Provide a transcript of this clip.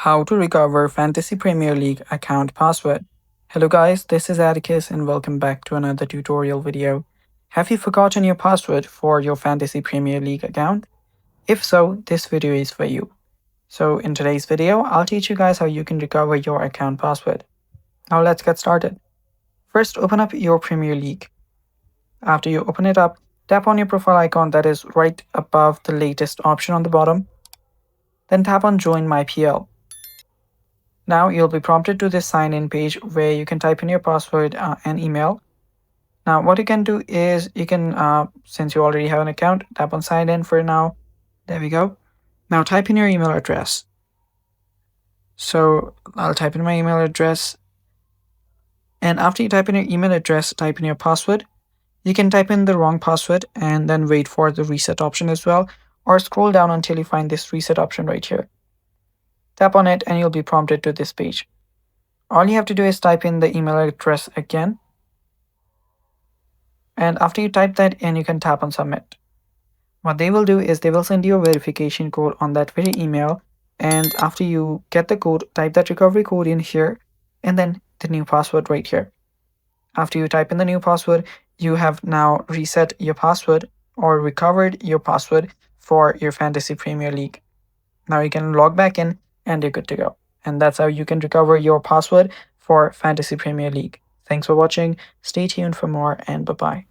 How to recover Fantasy Premier League account password. Hello guys, this is Atticus and welcome back to another tutorial video. Have you forgotten your password for your Fantasy Premier League account? If so, this video is for you. So in today's video, I'll teach you guys how you can recover your account password. Now let's get started. First, open up your Premier League. After you open it up, tap on your profile icon that is right above the latest option on the bottom. Then tap on Join My PL. Now you'll be prompted to this sign in page where you can type in your password and email. Now what you can do is you can, since you already have an account, tap on sign in for now. There we go. Now type in your email address. So I'll type in my email address. And after you type in your email address, type in your password. You can type in the wrong password and then wait for the reset option as well, or scroll down until you find this reset option right here. Tap on it and you'll be prompted to this page. All you have to do is type in the email address again. And after you type that in, you can tap on submit. What they will do is they will send you a verification code on that very email. And after you get the code, type that recovery code in here and then the new password right here. After you type in the new password, you have now reset your password or recovered your password for your Fantasy Premier League. Now you can log back in and you're good to go. And that's how you can recover your password for Fantasy Premier League. Thanks for watching. Stay tuned for more and bye-bye.